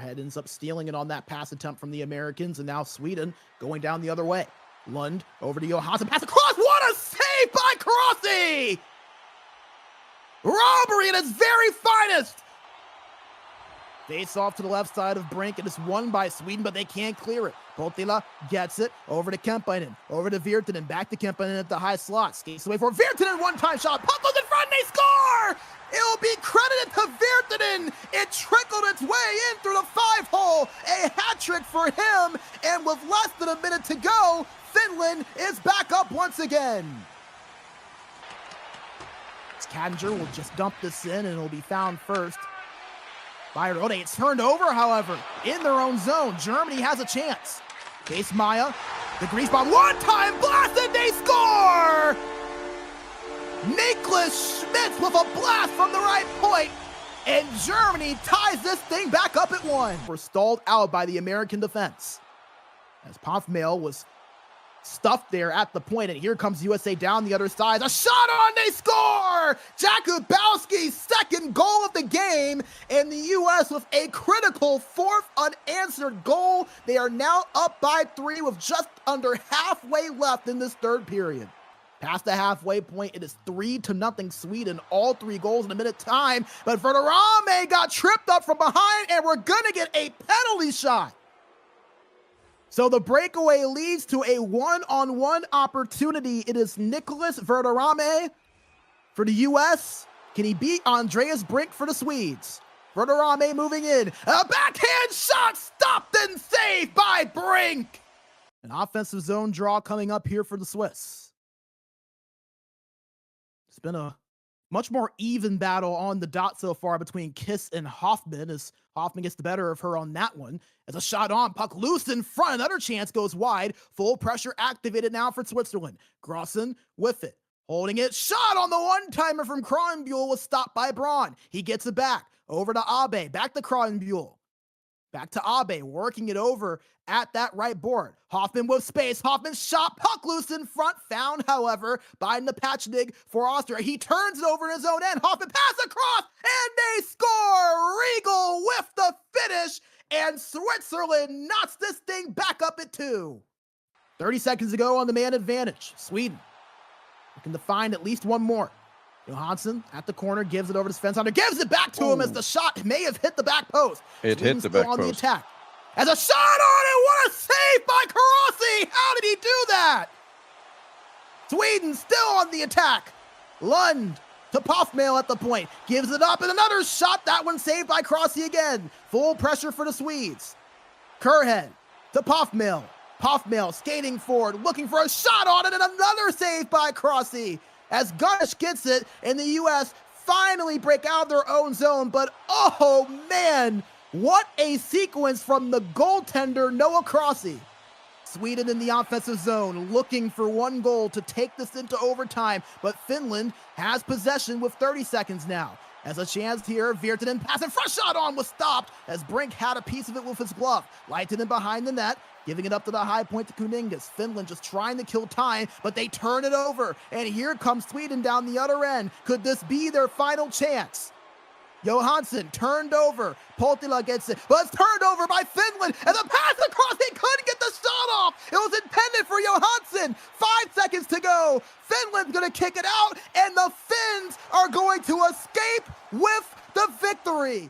Kerhead ends up stealing it on that pass attempt from the Americans, and now Sweden going down the other way. Lund over to Johansson, pass across, what a save by Crossi! Robbery at its very finest! Face off to the left side of Brink, and it's won by Sweden, but they can't clear it. Pottila gets it, over to Kemppainen, over to Virtanen, back to Kemppainen at the high slot. Skates away for Virtanen, one-time shot, puck goes in front, and they score! It'll be credited to Virtanen. It trickled its way in through the 5-hole. A hat trick for him, and with less than a minute to go, Finland is back up once again. Kattinger will just dump this in, and it'll be found first by Rode. It's turned over, however, in their own zone. Germany has a chance. Case Maya, the grease bomb, one-time blast, and they score! Niklas Schmitz with a blast from the right point, and Germany ties this thing back up at 1. We're stalled out by the American defense as Pofmail was stuffed there at the point, and here comes USA down the other side. A shot on, they score! Jakubowski's second goal of the game, and the U.S. with a critical 4th unanswered goal. They are now up by 3 with just under halfway left in this 3rd period. Past the halfway point, it is 3-0 Sweden, all 3 goals in a minute time, but Verderame got tripped up from behind, and we're gonna get a penalty shot. So the breakaway leads to a one-on-one opportunity. It is Nicholas Verderame for the U.S. Can he beat Andreas Brink for the Swedes? Verderame moving in. A backhand shot stopped and saved by Brink. An offensive zone draw coming up here for the Swiss. It's been a much more even battle on the dot so far between Kiss and Hoffman, as Hoffman gets the better of her on that one. As a shot on, puck loose in front, another chance goes wide. Full pressure activated now for Switzerland. Grossen with it, holding it. Shot on the one-timer from Kronbuhl was stopped by Braun. He gets it back, over to Abe, back to Kronbuhl. Back to Abe, working it over at that right board. Hoffman with space. Hoffman shot, puck loose in front. Found, however, by Napachnig for Austria. He turns it over in his own end. Hoffman pass across, and they score! Riegel with the finish, and Switzerland knocks this thing back up at 2. 30 seconds to go on the man advantage. Sweden looking to find at least one more. Johansson at the corner, gives it over to Svensson, gives it back to him as the shot may have hit the back post. It hit the back on post. The attack. As a shot on it, what a save by Karasi! How did he do that? Sweden still on the attack. Lund to Pofmail at the point, gives it up, and another shot, that one saved by Karasi again. Full pressure for the Swedes. Kerhead to Pofmail. Pofmail skating forward, looking for a shot on it, and another save by Karasi. As Gunnish gets it, and the U.S. finally break out of their own zone, but oh man, what a sequence from the goaltender, Noah Krasi. Sweden in the offensive zone, looking for one goal to take this into overtime, but Finland has possession with 30 seconds now. As a chance here, Virtanen pass, and fresh shot on was stopped as Brink had a piece of it with his glove. Lehtinen behind the net, giving it up to the high point to Kuningas. Finland just trying to kill time, but they turn it over. And here comes Sweden down the other end. Could this be their final chance? Johansson turned over. Pottila gets it, but it's turned over by Finland. And the pass across, they couldn't get the shot off. It was intended for Johansson. 5 seconds to go. Finland's going to kick it out, and the Finns are going to escape with the victory.